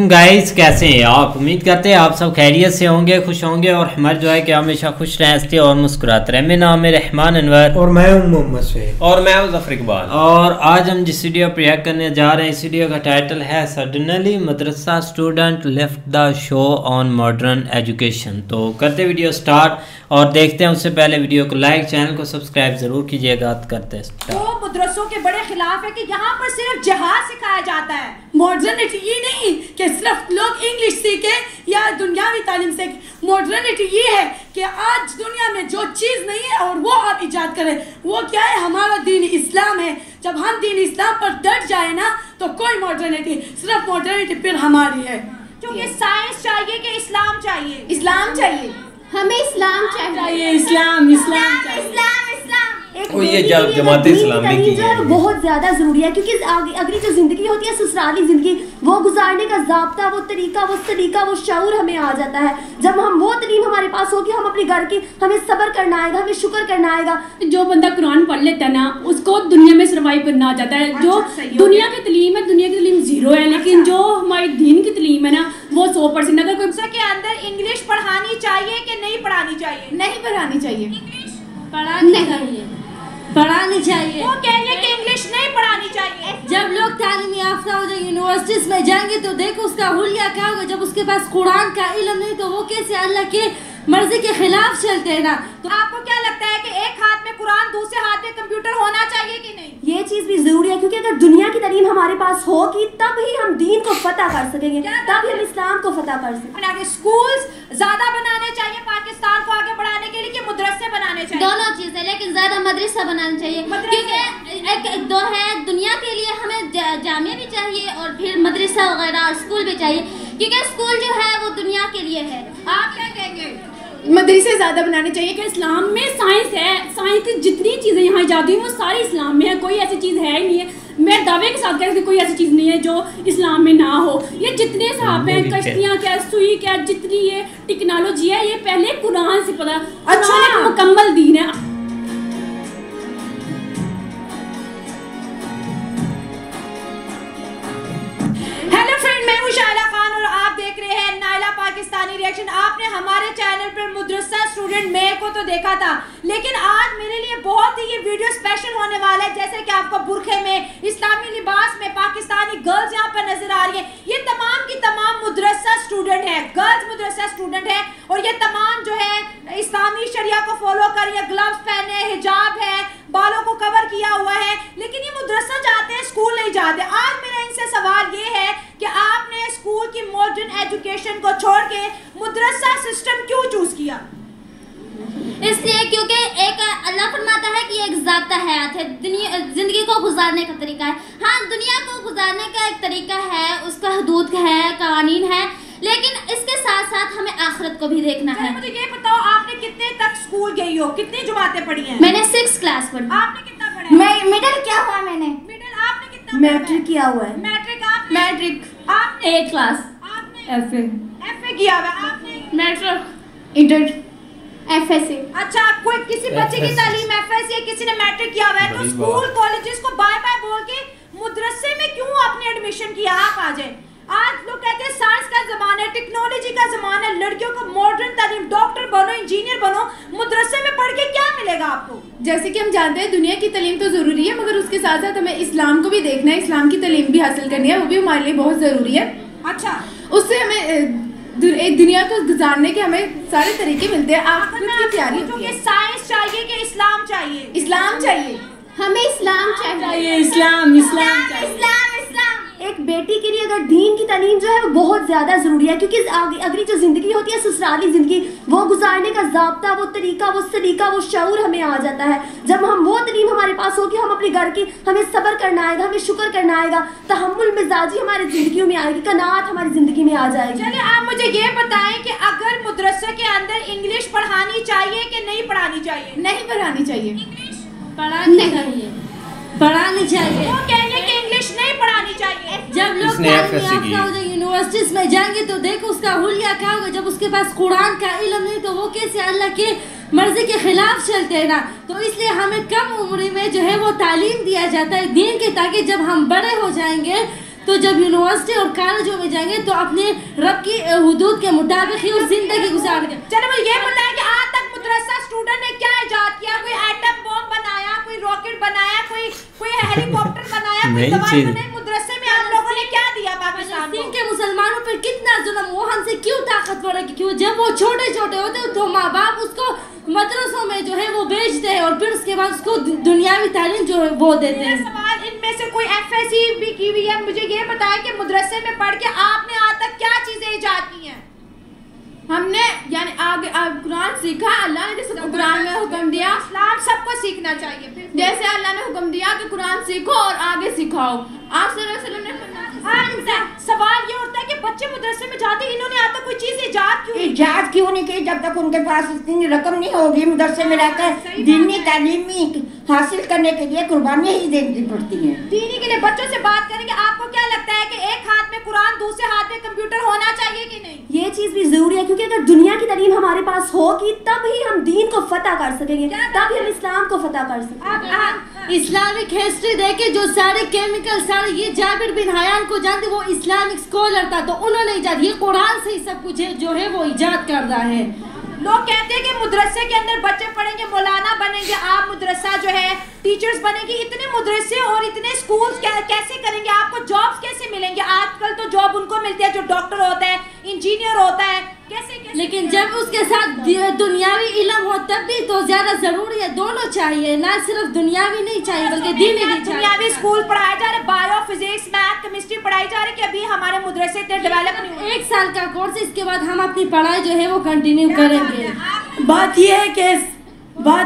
वालेकुम गाइस, कैसे हैं आप। उम्मीद करते हैं आप सब खैरियत से होंगे, खुश होंगे और हमारी दुआ है कि हमेशा खुश रहें, हंसते और मुस्कुराते रहें। मेरा नाम है रहमान अनवर और मैं हूं मोहम्मद सैयद और मैं हूं ज़फर इकबाल। और आज हम जिस वीडियो पर रिएक्ट करने जा रहे हैं, इस वीडियो का टाइटल है suddenly Madrasa student left the show on modern education. तो करते वीडियो स्टार्ट और देखते हैं। उससे पहले वीडियो को लाइक, चैनल को सब्सक्राइब जरूर कीजिएगा। करते हैं तो मदरसों के बड़े खिलाफ है कि यहाँ पर सिर्फ जहाज सिखाया जाता है, मॉडर्निटी ये नहीं कि सिर्फ लोग इंग्लिश सीखे या दुनियावी तालीम सीखे। मॉडर्निटी ये है कि आज दुनिया में जो चीज़ नहीं है और वो आप इजाद करें। वो क्या है? हमारा दीन इस्लाम है। जब हम दीन इस्लाम पर डट जाए ना तो कोई मॉडर्निटी, सिर्फ मॉडर्निटी फिर हमारी है। क्योंकि साइंस चाहिए कि इस्लाम चाहिए? इस्लाम चाहिए, हमें इस्लाम चाहिए। इस्लाम इस्लाम इस्लाम ये जमात इस्लामी की जो है बहुत ज़्यादा ज़रूरी है, क्योंकि अगली जो ज़िंदगी होती है ससुराली ज़िंदगी, वो गुजारने का ज़ाब्ता, वो तरीका, वो सलीका, वो शऊर हमें आ जाता है। जब हम वो तलीम हमारे पास होगी, हम अपने घर की, हमें सब्र करना आएगा, हमें शुक्र करना आएगा। जो बंदा कुरान पढ़ लेता है ना, उसको दुनिया में सर्वाइव करना आ जाता है। जो दुनिया की तलीम है, दुनिया की तलीम जीरो है, लेकिन जो हमारी दीन की तलीम है ना, वो 100%। अगर कोई के अंदर इंग्लिश पढ़ानी चाहिए कि नहीं पढ़ानी चाहिए? नहीं पढ़ानी चाहिए। इंग्लिश पढ़ानी चाहिए। वो कह रहे हैं कि इंग्लिश नहीं पढ़ानी चाहिए। जब लोग तालीम याफ्ता हो जाए, यूनिवर्सिटीज में जाएंगे तो देखो उसका हुलिया क्या होगा। जब उसके पास कुरान का इल्म नहीं तो वो कैसे अल्लाह के मर्जी के खिलाफ चलते हैं ना। तो आपको क्या लगता है कि एक हाथ में कुरान, दूसरे हाथ में कंप्यूटर होना चाहिए कि नहीं? ये चीज़ भी जरूरी है, क्योंकि अगर दुनिया की तालीम हमारे पास होगी तब ही हम दीन को फतह कर सकेंगे, तब ही हम इस्लाम को फतह कर सकेंगे। आगे स्कूल्स ज्यादा बनाने चाहिए पाकिस्तान को आगे बढ़ाने के लिए कि मदरसे बनाने चाहिए? दोनों चीजें, लेकिन ज्यादा मदरसा बनाना चाहिए। क्योंकि एक दो है, दुनिया के लिए हमें जामिया भी चाहिए और फिर मदरसा वगैरह और स्कूल भी चाहिए, क्योंकि स्कूल जो है वो दुनिया के लिए है। आप क्या कहेंगे? मदरसे ज़्यादा बनाने चाहिए कि इस्लाम में साइंस है। साइंस की जितनी चीज़ें यहाँ ईजाद हुई वो सारी इस्लाम में है, कोई ऐसी चीज़ है ही नहीं है। मैं दावे के साथ कहती हूँ कोई ऐसी चीज़ नहीं है जो इस्लाम में ना हो। ये जितने साहब हैं, कश्तियाँ क्या, सुई क्या, जितनी ये टेक्नोलॉजी है, ये पहले कुरान से पता। अच्छा, मुकम्मल दीन है। हेलो फ्रेंड, मैं हूं शायला खान और आप देख रहे हैं नायला पाकिस्तानी रिएक्शन। आपने हमारे चैनल पर मदरसा स्टूडेंट मेल को तो देखा था, लेकिन आज मेरे लिए बहुत ही ये वीडियो स्पेशल होने वाला है। जैसे कि आपको बुरखे में, इस्लामी लिबास में पाकिस्तानी गर्ल्स यहाँ पर नजर आ रही है। ये तमाम की तमाम मदरसा स्टूडेंट है, गर्ल्स मदरसा स्टूडेंट है और ये तमाम जो है इस्लामी शरिया को फॉलो कर रही है। ग्लव्स पहने, हिजाब है, बालों को कवर किया हुआ है, लेकिन ये मदरसा जाते हैं, स्कूल नहीं जाते। आज मेरा इनसे सवाल ये है कि आपने स्कूल की मॉडर्न एजुकेशन को छोड़ के मदरसा सिस्टम क्यों चूज किया? इसलिए क्योंकि एक अल्लाह फरमाता है कि एक ज़ाब्ता हयात है, जिंदगी को गुजारने का तरीका है। हाँ, दुनिया को गुजारने का एक तरीका है, उसका हदूद है, कानून है, लेकिन इसके साथ साथ हमें आखिरत को भी देखना है। मुझे ये बताओ, आपने कितने तक स्कूल गई हो, कितनी जमातें पढ़ी हैं? मैंने 6th क्लास पढ़ी। आपने कितना पढ़ा? मैं मिडिल किया हुआ है। मैंने मिडिल। आपने कितना? मैट्रिक किया हुआ है। मैट्रिक। आपने? मैट्रिक। आपने 8th क्लास। आपने FA किया हुआ? आपने? Matric, inter, FSC। अच्छा, कोई किसी बच्चे की तालीम FSC, किसी ने मैट्रिक किया हुआ है, तो स्कूल कॉलेजेस को बाय बाय बोल के मदरसे में क्यों आपने एडमिशन किया? आप आ जाए। आज लोग कहते हैं साइंस का जमाना है, टेक्नोलॉजी का जमाना है, लड़कियों को मॉडर्न तालीम, डॉक्टर बनो, इंजीनियर बनो, मदरसे में पढ़ के क्या मिलेगा आपको? जैसे कि हम जानते हैं दुनिया की तालीम तो ज़रूरी है, मगर उसके साथ साथ हमें इस्लाम को भी देखना है, इस्लाम की तालीम भी हासिल करनी है, वो भी हमारे लिए बहुत ज़रूरी है। अच्छा, उससे हमें एक दुनिया को गुजारने के हमें सारे तरीके मिलते हैं। आप खुद की तैयारी होती है। साइंस चाहिए कि इस्लाम चाहिए? इस्लाम चाहिए, हमें इस्लाम चाहिए। इस्लाम इस्लाम चाहिए। इस्लाम। एक बेटी के लिए अगर दीन की तालीम जो है वो बहुत ज़्यादा ज़रूरी है, क्योंकि अगली जो ज़िंदगी होती है ससुराली ज़िंदगी, वो गुजारने का ज़ाब्ता, वो तरीका, वो सलीका, वो शऊर हमें आ जाता है। जब हम वो तालीम हमारे पास होगी, हम अपने घर की, हमें सब्र करना आएगा, हमें शुक्र करना आएगा, तहम्मुल मिजाजी हमारी ज़िंदगी में आएगी, कनात हमारी ज़िंदगी में आ जाएगी। चलिए, आप मुझे ये बताएं कि अगर मदरसे के अंदर इंग्लिश पढ़ानी चाहिए कि नहीं पढ़ानी चाहिए? नहीं पढ़ानी चाहिए। इंग्लिश पढ़ानी चाहिए। पढ़ानी चाहिए। वो कह रहे हैं कि इंग्लिश नहीं पढ़ानी चाहिए। जब लोग तालीम याफ्ता हो जाए, यूनिवर्सिटीज में जाएंगे तो देखो उसका हुलिया क्या होगा। जब उसके पास कुरान का इल्म नहीं तो वो कैसे अल्लाह के मर्जी के खिलाफ चलते हैं ना। तो इसलिए हमें कम उम्र में जो है वो तालीम दिया जाता है दीन की, ताकि जब हम बड़े हो जाएंगे तो जब यूनिवर्सिटी और कॉलेजों में जाएंगे तो अपने रब की हुदूद के मुताबिक ही उस जिंदगी गुजारेंगे। चलो मुझे ये बताएं कि आज तक मदरसा स्टूडेंट ने क्या इजाद किया? कोई एटम बम बनाया, कोई रॉकेट बनाया, कोई हेलीकॉप्टर बनाया, कोई दवाई बनाई? मदरसे में आप लोगों ने क्या दिया पाकिस्तान को? के मुसलमानों पर कितना जुल्म, वो हमसे क्यों ताकतवर है? क्यों जब वो छोटे छोटे होते तो माँ बाप उसको मदरसों में जो है वो भेजते हैं और फिर उसके बाद उसको दुनियावी तालीम जो है वो देते हैं। सवाल, इनमें से कोई FSC भी की हुई है? मुझे ये बताएं कि मदरसे में पढ़ के आपने आज तक क्या चीजें इजाद की हैं? हमने यानी आगे कुरान सीखा। अल्लाह ने जैसे कुरान में हुक्म दिया, इस्लाम सबको सीखना चाहिए। जैसे अल्लाह ने हुक्म दिया कि कुरान सीखो और आगे सिखाओ। आप सल्लल्लाहु अलैहि वसल्लम ने सवाल ये उठता है कि बच्चे मदरसे में जाते, इन्होंने आज तक कोई चीज इजाद क्यों नहीं की? जब तक उनके पास इतनी रकम नहीं होगी मदरसे में रहकर दीनी तालीम हासिल करने के लिए कुर्बानियाँ ही देनी पड़ती हैं। दीनी के लिए बच्चों से बात करेंगे। आपको क्या लगता है कि एक हाथ में कुरान दूसरे हाथ में कंप्यूटर होना चाहिए कि नहीं? ये चीज भी जरूरी है, क्योंकि अगर दुनिया की तालीम हमारे पास होगी तब ही हम दीन को फतह कर सकेंगे, तब ही हम इस्लाम को फतह कर सकेंगे। इस्लामिक हिस्ट्री देखे, जो सारे केमिकल सारे ये जाबिर बिन हयान को जानते, वो इस्लामिक स्कॉलर था, तो उन्होंने इजाद, ये कुरान से ही सब कुछ है जो है वो इजाद कर रहा है। लोग कहते हैं कि मदरसे के अंदर बच्चे पढ़ेंगे, मौलाना बनेंगे, आप मदरसा जो है टीचर्स बनेंगे। इतने मदरसे और इतने स्कूल्स कैसे करेंगे? आपको जॉब्स कैसे मिलेंगे? आजकल तो जॉब उनको मिलती है जो डॉक्टर होता है, इंजीनियर होता है। कैसे लेकिन जब उसके साथ दुनियावी इल्म हो तब भी तो ज्यादा जरूरी है, दोनों चाहिए, ना सिर्फ दुनियावी नहीं चाहिए बल्कि दीनी भी चाहिए। दुनियावी स्कूल पढ़ाए जा रहे, बायो, फिजिक्स, मैथ, केमिस्ट्री पढ़ाई जा रही, कि अभी हमारे मदरसे इतने डेवलप नहीं हुए। 1 साल का कोर्स, इसके बाद हम अपनी पढ़ाई जो है वो कंटिन्यू करेंगे। बात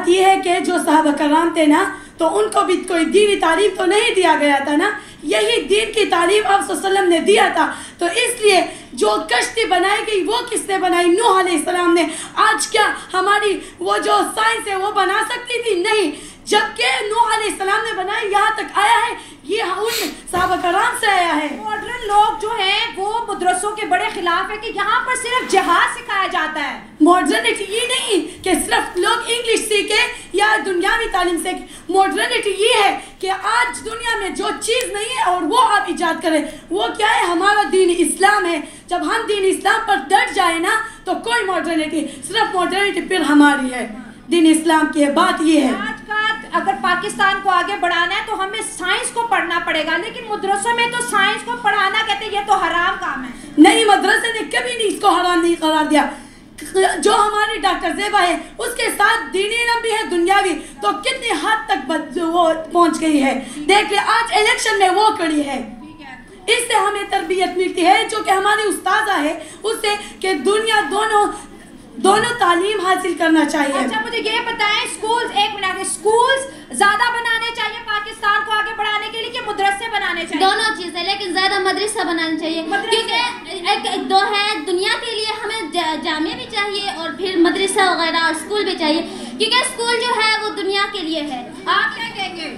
यह है कि जो साहबा कराम थे ना, तो उनको भी कोई दीनी तालीम तो नहीं दिया गया था ना, यही दीन की तालीम आप सल्लल्लाहु अलैहि वसल्लम ने दिया था। तो इसलिए जो कश्ती बनाई गई वो किसने बनाई? नूह अलैहिस्सलाम ने। आज क्या हमारी वो जो साइंस है वो बना सकती थी? नहीं। जबकि नूह अलैहिस्सलाम ने बनाई, यहाँ तक आया है, ये उन साहबा कराम से आया है। मॉडर्न लोग जो हैं वो मदरसों के बड़े खिलाफ है कि यहाँ पर सिर्फ जिहाद सिखाया जाता है। मॉडर्निटी ये नहीं कि सिर्फ लोग इंग्लिश सीखे या दुनियावी तालीम से। मॉडर्निटी ये है कि आज दुनिया में जो चीज़ नहीं है और वो आप इजाद करें। वो क्या है? हमारा दीन इस्लाम है। जब हम दीन इस्लाम पर डट जाए ना तो कोई मॉडर्निटी, सिर्फ मॉडर्निटी फिर हमारी है, दीन इस्लाम की है। बात ये है, आज का अगर पाकिस्तान को आगे बढ़ाना है तो हमें साइंस को पढ़ना पड़ेगा, लेकिन मदरसों में तो साइंस को पढ़ाना कहते हैं ये तो हराम काम है। नहीं, मदरसे ने कभी नहीं इसको हराम नहीं करार दिया। जो हमारी डॉक्टर ज़ेबा है उसके साथ दीनी इल्म भी है, दुनियावी, तो कितनी हद तक वो पहुंच गई है। देख ले आज इलेक्शन में वो खड़ी है। इससे हमें तरबियत मिलती है, जो कि हमारी उस्तादा है उससे, कि दुनिया दोनों तालीम हासिल करना चाहिए। अच्छा मुझे ये बताएं, स्कूल्स, एक मिनट, स्कूल्स ज्यादा बनाने चाहिए पाकिस्तान को आगे बढ़ाने के लिए कि मदरसे बनाने चाहिए? दोनों चीजें, लेकिन ज्यादा मदरसा बनाना चाहिए, क्योंकि एक दो है, दुनिया के लिए हमें जामिया भी चाहिए और फिर मदरसा वगैरह और स्कूल भी चाहिए, क्योंकि स्कूल जो है वो दुनिया के लिए है। आप क्या कहेंगे?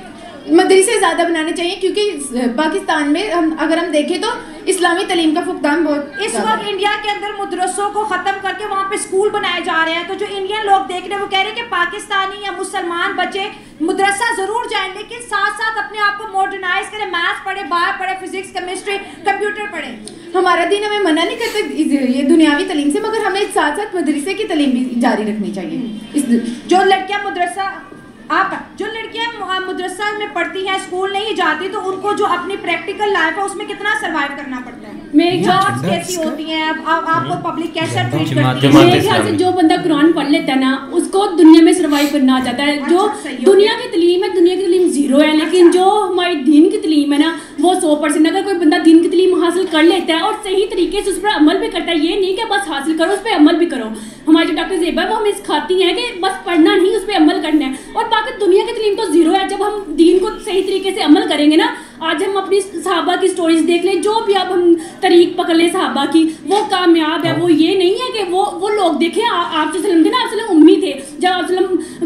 मदरसे ज़्यादा बनाने चाहिए, क्योंकि पाकिस्तान में अगर हम देखें तो इस्लामी तालीम का फुकदान बहुत इस वक्त इंडिया के अंदर मदरसों को ख़त्म करके वहाँ पे स्कूल बनाए जा रहे हैं। तो जो इंडियन लोग देख रहे हैं वो कह रहे हैं कि पाकिस्तानी या मुसलमान बच्चे मदरसा ज़रूर जाएं, लेकिन साथ साथ अपने आप को मॉडर्नाइज करें, मैथ्स पढ़े, बायो पढ़े, फिजिक्स, केमिस्ट्री, कंप्यूटर पढ़े। हमारा दिन हमें मना नहीं करता ये दुनियावी तालीम से, मगर हमें साथ साथ मदरसे की तालीम भी जारी रखनी चाहिए। जो लड़कियाँ मदरसा जो लड़कियां मदरसा में पढ़ती हैं, स्कूल नहीं जाती, तो उनको जो अपनी प्रैक्टिकल लाइफ है उसमें कितना सरवाइव करना पड़ता है? मेरे जॉब्स कैसी होती हैं, आपको पब्लिक कैसे ट्रीट करती है? मेरे ख्याल से जो बंदा कुरान पढ़ लेता है ना उसको दुनिया में सरवाइव करना आ जाता है। जो दुनिया की तालीम है, दुनिया की तालीम 0 है, लेकिन जो हमारी दीन की तालीम है ना वो 100%। अगर कोई बंदा दीन की तालीम हासिल कर लेता है और सही तरीके से उस पर अमल भी करता है, ये नहीं कि बस हासिल करो, उस पर अमल भी करो। हमारी जो डॉक्टर ज़ेबा है वो हमें सिखाती हैं कि बस पढ़ना नहीं, उस पर अमल करना है। और बाकी दुनिया की तालीम तो 0 है। जब हम दीन को सही तरीके से अमल करेंगे ना, आज हम अपनी सहाबा की स्टोरीज देख लें, जो भी अब हम तरीक पकड़ लें सहाबा की, वो कामयाब है। वो ये नहीं है कि वो लोग देखें आप थे ना, आप उम्मी थे जब आप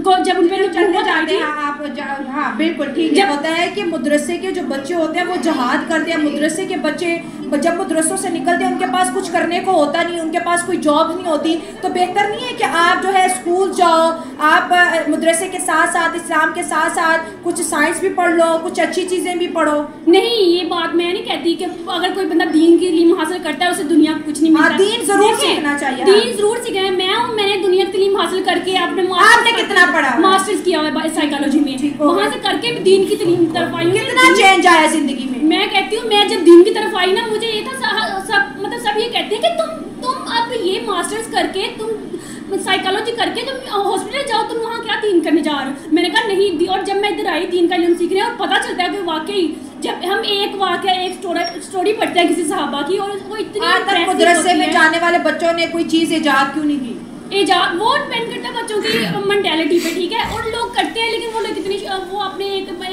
को जब उन पर आप बिल्कुल ठीक है। होता है कि मदरसे के जो बच्चे होते हैं वो जहाद करते हैं, मदरसे के बच्चे जब मदरसों से निकलते हैं उनके पास कुछ करने को होता नहीं, उनके पास कोई जॉब नहीं होती, तो बेहतर नहीं है कि आप जो है स्कूल जाओ, आप मदरसे के साथ साथ इस्लाम के साथ साथ कुछ साइंस भी पढ़ लो, कुछ अच्छी चीज़ें भी पढ़ो। नहीं, ये बात मैं नहीं कहती कि अगर कोई बंदा दीन की इल्म हासिल करता है उसे दुनिया कुछ नहीं मिलता। दीन जरूर सीखना चाहिए, दीन जरूर सीखना है। मैंने दुनिया की इल्म हासिल करके आपने कितना पढ़ा, मास्टर्स किया हुआ है साइकोलॉजी में, वहाँ से करके भी दीन की इल्म तरफ आई हूँ। कितना चेंज आया जिंदगी में। मैं कहती हूँ मैं जब दीन की तरफ आई ना, मुझे ये था सब ये कहते हैं कि तुम अब ये मास्टर्स करके तुम साइकोलॉजी करके तुम हॉस्पिटल जाओ, तुम वहाँ क्या दीन करने जा रहे हो। मैंने कहा नहीं, और जब मैं इधर आई दीन का इल्म सीखने और पता चलता है कि वाकई जब हम एक वाकया एक स्टोरी पढ़ते हैं किसी सहाबा की और वो इतनी मदरसे में जाने वाले बच्चों ने कोई चीज़ ईजाद क्यों नहीं की। वो डिपेंड करता है बच्चों की मेंटालिटी पे, ठीक है। और लोग करते हैं लेकिन वो लोग इतनी वो अपने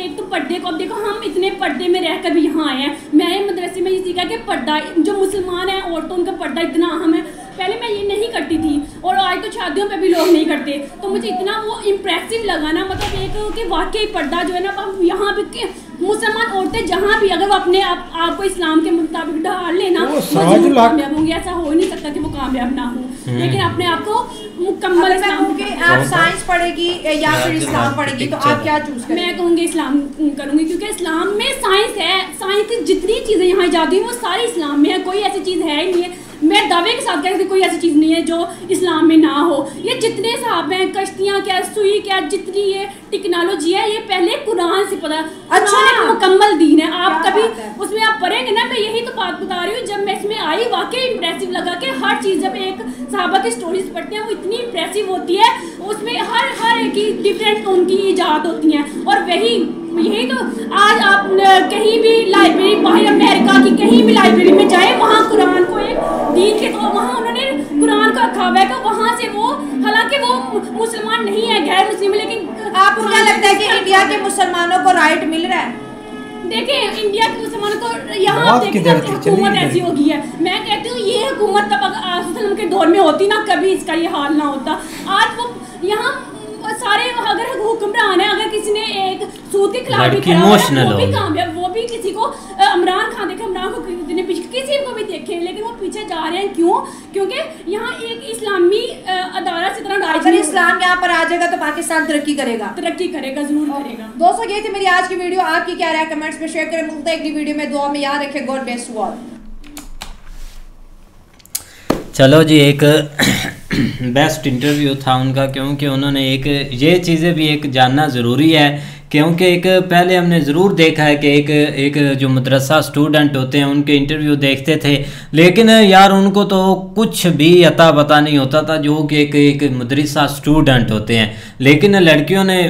एक तो पर्दे को, अब देखो हम इतने पर्दे में रहकर भी यहाँ आए हैं। मैंने मदरसे में ये सीखा कि पर्दा, जो मुसलमान हैं औरतों उनका पर्दा इतना अहम है। पहले मैं ये नहीं करती थी और आज तो शादियों पे भी लोग नहीं करते, तो मुझे इतना वो इम्प्रेसिव लगा ना, मतलब एक कि वाकई पर्दा जो है ना, अब यहाँ पे मुसलमान औरतें जहाँ भी अगर वो अपने आप को इस्लाम के मुताबिक ढाल लेना वो जरूर कामयाब होंगी। ऐसा हो ही नहीं सकता कि वो कामयाब ना हो, लेकिन अपने आप को मुकम्मल आप साइंस पढ़ेगी या फिर इस्लाम पढ़ेगी तो आप क्या चूज करेंगे? मैं कहूँगी इस्लाम करूँगी, क्योंकि इस्लाम में साइंस है। साइंस की जितनी चीज़ें यहाँ ईजाद हुई वो सारी इस्लाम में है, कोई ऐसी चीज़ है ही नहीं है। मैं दावे के साथ कहती कोई ऐसी चीज़ नहीं है जो इस्लाम में ना हो। ये जितने साहब हैं, कश्तियाँ क्या, सुई क्या, जितनी ये टेक्नोलॉजी है, ये पहले कुरान से पता। अच्छा, एक मुकम्मल दीन है। आप कभी उसमें आप पढ़ेंगे ना, मैं यही तो बात बता रही हूँ। जब मैं इसमें आई वाकई इंप्रेसिव लगा कि हर चीज़, जब एक साहबा की स्टोरीज पढ़ते हैं वो इतनी इंप्रेसिव होती है, उसमें हर एक की डिफरेंट उनकी ईजाद होती हैं। और वही यही तो आज आप कहीं भी लाइब्रेरी, बाहर अमेरिका की कहीं भी लाइब्रेरी में जाए, वहाँ कुरान को एक दीन के, तो वहाँ उन्होंने कुरान को रखा हुआ है। तो वहाँ से वो, हालांकि वो मुसलमान नहीं है, गैर मुस्लिम, लेकिन आपको क्या लगता है कि इंडिया के मुसलमानों को राइट मिल रहा है? देखें, इंडिया के मुसलमानों को यहाँ हुकूमत ऐसी होगी है। मैं कहती हूँ ये हुकूमत तब अगर के दौर में होती ना, कभी इसका ये हाल ना होता। आज वो यहाँ सारे अगर हुक्मरान है, अगर किसी ने एक सूद के खिलाफ भी खड़ा है वो भी कामयाब, वो भी किसी को इमरान खान देखे, इमरान को पीछे किसी को भी देखे, लेकिन वो पीछे जा रहे हैं। क्यों? क्योंकि यहाँ एक इस्लामी अदारा से तरह, अगर इस्लाम यहाँ पर आ जाएगा तो पाकिस्तान तरक्की करेगा, जरूर करेगा। दोस्तों, ये थी मेरी आज की वीडियो। आपकी क्या राय कमेंट्स में शेयर करें। मिलते हैं अगली वीडियो में। दुआ में याद रखें। God bless you all. चलो जी, एक बेस्ट इंटरव्यू था उनका, क्योंकि उन्होंने एक ये चीज़ें भी एक जानना ज़रूरी है, क्योंकि एक पहले हमने ज़रूर देखा है कि एक जो मदरसा स्टूडेंट होते हैं उनके इंटरव्यू देखते थे, लेकिन यार उनको तो कुछ भी अता पता नहीं होता था जो कि एक मदरसा स्टूडेंट होते हैं। लेकिन लड़कियों ने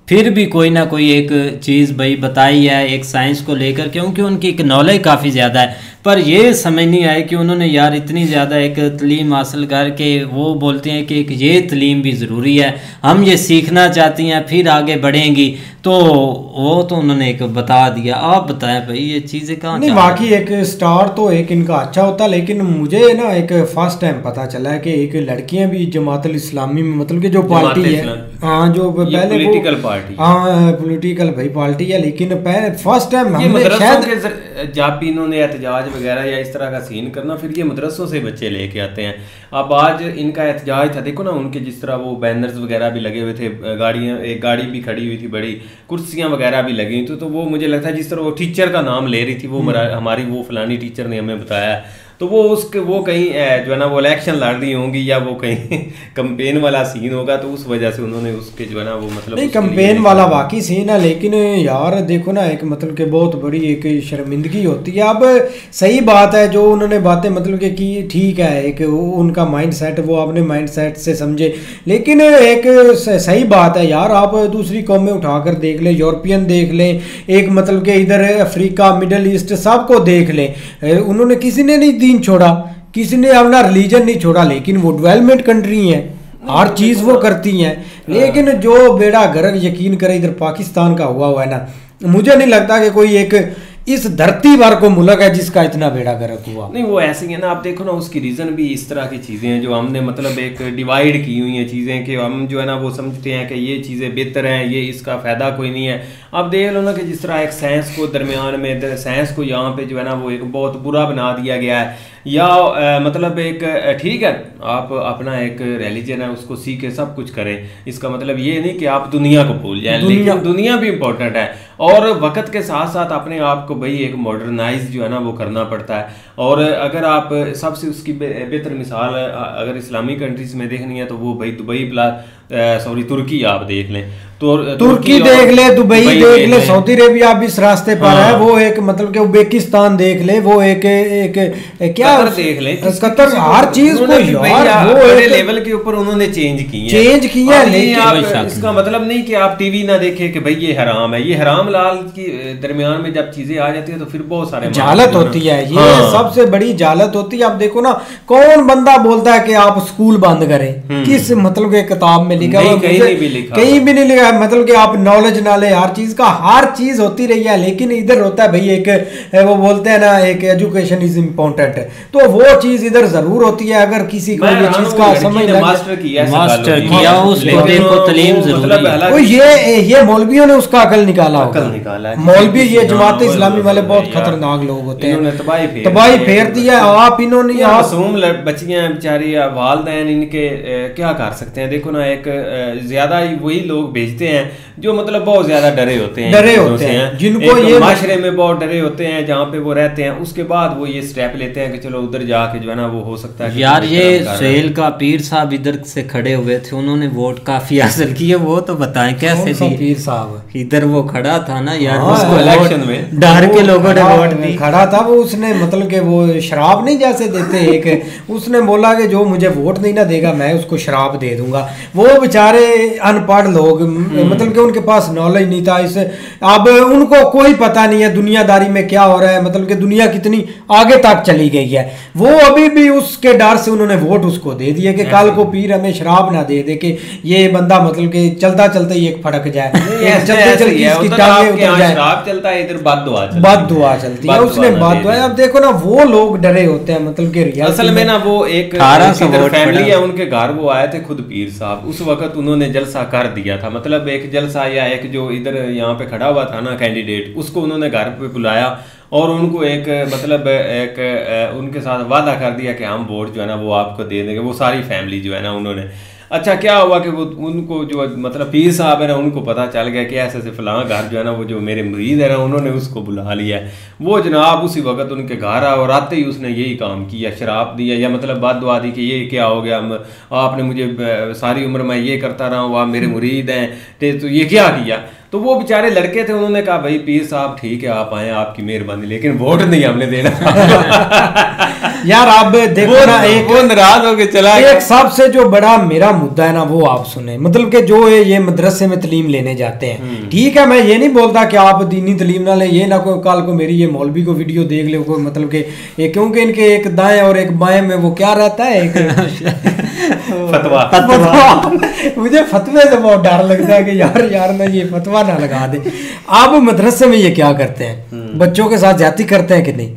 फिर भी कोई ना कोई एक चीज़ भाई बताई है एक साइंस को लेकर, क्योंकि उनकी एक नॉलेज काफ़ी ज़्यादा है। पर ये समझ नहीं आए कि उन्होंने यार इतनी ज़्यादा एक तलीम हासिल करके वो बोलते हैं कि एक ये तलीम भी ज़रूरी है, हम ये सीखना चाहती हैं, फिर आगे बढ़ेंगी। तो वो तो उन्होंने एक बता दिया। आप बताएं भाई ये चीज़ें कहाँ? नहीं, बाकी एक स्टार तो एक इनका अच्छा होता, लेकिन मुझे ना एक फर्स्ट टाइम पता चला है कि एक लड़कियां भी जमातुल इस्लामी में, मतलब कि जो पार्टी है, हाँ, जो पहले पॉलिटिकल पार्टी, हाँ पॉलिटिकल भाई पार्टी है, लेकिन पहले फर्स्ट टाइम हमने शायद जब भी इन्होंने एहतजाज वगैरह या इस तरह का सीन करना, फिर ये मदरसों से बच्चे लेके आते हैं। अब आज इनका एहतजाज था, देखो ना उनके जिस तरह वो बैनर्स वगैरह भी लगे हुए थे, गाड़ियाँ, एक गाड़ी भी खड़ी हुई थी बड़ी, कुर्सियाँ वगैरह भी लगी थी। तो वो मुझे लगता है जिस तरह वो टीचर का नाम ले रही थी, वो हमारी वो फलानी टीचर ने हमें बताया, तो वो उसके वो कहीं जो है ना वो इलेक्शन लड़ रही होंगी या वो कहीं कंपेन वाला सीन होगा, तो उस वजह से उन्होंने उसके जो है ना वो मतलब नहीं कंपेन वाला बाकी सीन है। लेकिन यार देखो ना, एक मतलब कि बहुत बड़ी एक शर्मिंदगी होती है। अब सही बात है जो उन्होंने बातें मतलब कि ठीक है, एक उनका माइंड सेट, वो अपने माइंड सेट से समझे, लेकिन एक सही बात है यार, आप दूसरी कौमें उठाकर देख लें, यूरोपियन देख लें, एक मतलब कि इधर अफ्रीका, मिडल ईस्ट, सबको देख लें, उन्होंने किसी ने नहीं छोड़ा, किसी ने अपना रिलीजन नहीं छोड़ा, लेकिन वो डेवलपमेंट कंट्री है, हर चीज़ वो करती हैं। लेकिन जो बेड़ा गर्क यकीन करे इधर पाकिस्तान का हुआ है ना, मुझे नहीं लगता कि कोई इस धरती भर को मुल्क है जिसका इतना बेड़ा गर्क हुआ। नहीं वो ऐसे ही है ना, आप देखो ना उसकी रीज़न भी इस तरह की चीज़ें हैं जो हमने मतलब एक डिवाइड की हुई हैं चीज़ें कि हम जो है ना वो समझते हैं कि ये चीज़ें बेहतर हैं, ये इसका फ़ायदा कोई नहीं है। आप देख लो ना कि जिस तरह एक साइंस को दरमियान में साइंस को यहाँ पे जो है ना वो एक बहुत बुरा बना दिया गया है, या मतलब एक ठीक है आप अपना एक रिलीजन है उसको सीखे सब कुछ करें, इसका मतलब ये नहीं कि आप दुनिया को भूल जाएं, लेकिन दुनिया भी इम्पोर्टेंट है और वक्त के साथ साथ अपने आप को भाई एक मॉडर्नाइज जो है ना वो करना पड़ता है। और अगर आप सबसे उसकी बेहतर मिसाल अगर इस्लामी कंट्रीज में देखनी है तो वो भाई दुबई प्लस तुर्की आप देख लें, तो तुर्की देख ले, दुबई देख ले, सऊदी अरेबिया भी इस रास्ते पर है, वो एक मतलब कि उज्बेकिस्तान देख ले, वो एक क्या देख ले, कतर, हर चीज को यार वो लेवल के ऊपर उन्होंने चेंज किया है। लेकिन इसका मतलब नहीं कि आप टीवी ना देखें कि भाई ये हराम है, ये हराम लाल की दरमियान में जब चीजें आ जाती है तो फिर बहुत सारे जालत होती है, ये सबसे बड़ी जालत होती है। आप देखो ना कौन बंदा बोलता है कि आप स्कूल बंद करें, किस मतलब के किताब में लिखा हुआ, कहीं भी नहीं लिखा है, मतलब कि आप नॉलेज ना ले हर चीज का, हर चीज होती रही है, लेकिन इधर होता है भाई एक वो बोलते हैं ना एक एजुकेशन इज इम्पोर्टेंट, तो वो चीज इधर जरूर होती है। अगर किसी को ये चीज का समझ मास्टर किया उसको देखो तालीम जरूरी है, ये मौलवियों ने उसका अकल निकाला, मौलवी ये जमात इस्लामी वाले बहुत खतरनाक लोग होते हैं, तबाही फेर दिया आप इन्होंने। मासूम बच्चियां बेचारी वालदैन इनके क्या कर सकते हैं, देखो ना एक ज्यादा वही लोग भेजते हैं जो मतलब बहुत ज्यादा डरे होते हैं जिनको ये माशरे में बहुत डरे होते हैं जहाँ पे वो रहते हैं, उसके बाद वो ये स्टेप लेते हैं कि चलो उधर जाके जो है ना वो हो सकता है यार। ये सुहेल का पीर साहब इधर से खड़े हुए थे, उन्होंने वोट काफी हासिल किए, वो तो बताएं कैसे थी पीर साहब इधर वो खड़ा था ना यार, उसको इलेक्शन में डर के लोगों ने वोट दी, खड़ा था वो, उसने मतलब कि वो शराब नहीं जैसे देते एक, उसने बोला कि जो मुझे वोट नहीं ना देगा मैं उसको शराब दे दूंगा। वो बेचारे अनपढ़ लोग, मतलब कि उनके पास नॉलेज नहीं था इस, अब उनको कोई पता नहीं है दुनियादारी में क्या हो रहा है, मतलब कि दुनिया कितनी आगे तक चली गई है, वो अभी भी उसके डर से उन्होंने वोट उसको दे दिए कि कल को पीर हमें शराब ना दे दे कि ये बंदा मतलब कि चलता चलते ही एक फड़क जाए, चलते चलते इसकी टांगें उतर जाए, शराब चलता है इधर बद्दुआ चलती है, उसने बद्दुआ। अब देखो ना वो लोग डरे होते हैं, मतलब कि असल में ना वो एक फैमिली है उनके घर, वो आए थे खुद पीर साहब, उस वक्त उन्होंने जलसा कर दिया था, मतलब एक जलसा या एक जो इधर यहाँ पे खड़ा हुआ था ना कैंडिडेट, उसको उन्होंने घर पे बुलाया और उनको एक मतलब एक उनके साथ वादा कर दिया कि हम वोट जो है ना वो आपको दे देंगे, वो सारी फैमिली जो है ना उन्होंने। अच्छा क्या हुआ कि वो उनको जो मतलब पीर साहब है ना उनको पता चल गया कि ऐसे ऐसे फलां घर जो है ना वो जो मेरे मुरीद है ना उन्होंने उसको बुला लिया है, वो जनाब उसी वक्त उनके घर आया और आते ही उसने यही काम किया, शराब दिया या मतलब बात दुआ दी कि ये क्या हो गया, आपने मुझे सारी उम्र मैं ये करता रहा हूँ, आप मेरे मुरीद हैं तो ये क्या किया। तो वो बेचारे लड़के थे, उन्होंने कहा भाई पीर साहब ठीक है आप आए, आपकी मेहरबानी, लेकिन वोट नहीं हमने देना। यार आप देखो ना एक नाराज होके चला, एक सबसे जो बड़ा मेरा मुद्दा है ना वो आप सुने, मतलब कि जो ये मदरसे में तालीम लेने जाते हैं, ठीक है मैं ये नहीं बोलता कि आप दीनी तालीम ना ले, ये ना कोई कल को मेरी ये मौलवी को वीडियो देख ले कोई, मतलब कि क्योंकि इनके एक दाएं और एक बाएं में वो क्या रहता है एक फतवा। मुझे फतवे से बहुत डर लगता है कि यार ना ये फतवा ना लगा दे। आप मदरसे में ये क्या करते हैं, बच्चों के साथ ज्यादती करते हैं कि नहीं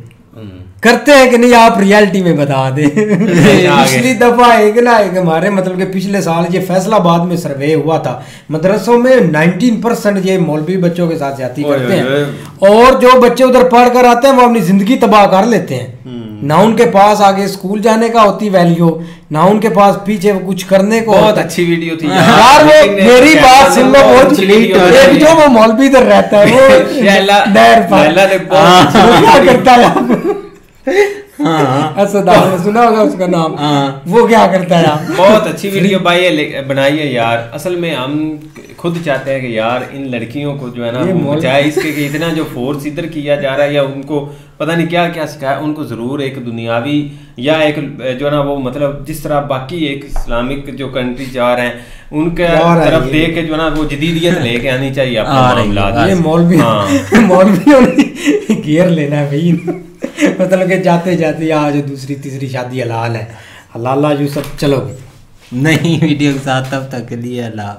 करते हैं कि नहीं, आप रियलिटी में बता दें। पिछली दफा एक हमारे मतलब कि पिछले साल ये फैसलाबाद में सर्वे हुआ था, मदरसों में 19% ये मौलवी बच्चों के साथ ज्यादती करते हैं, और जो बच्चे उधर पढ़ कर आते हैं वो अपनी जिंदगी तबाह कर लेते हैं, ना उनके पास आगे स्कूल जाने का होती वैल्यू, ना उनके पास पीछे कुछ करने को। बहुत अच्छी वीडियो थी यार, वो मेरी बात सुन लो, बहुत एक जो वो मौलवी इधर रहता है वो क्या करता है सुना होगा उसका नाम, वो क्या करता है। बहुत अच्छी वीडियो बनाई है यार, असल में हम खुद चाहते हैं कि यार इन लड़कियों को जो है ना बचाए इसके कि इतना जो फोर्स इधर किया जा रहा है या उनको पता नहीं क्या क्या सिखाया, उनको ज़रूर एक दुनियावी या एक जो है ना वो मतलब जिस तरह बाकी एक इस्लामिक जो कंट्री जा रहे हैं उनके तरफ देख के जो है ना वो जदीदियत लेके आनी चाहिए अपना मामला। ये मौलवियों ने घेर लेना है भाई, मतलब कि जाते जाते आज दूसरी तीसरी शादी हलाल है, हलाला यूसुफ चलो नहीं वीडियो के साथ तब तक के लिए अल्लाह।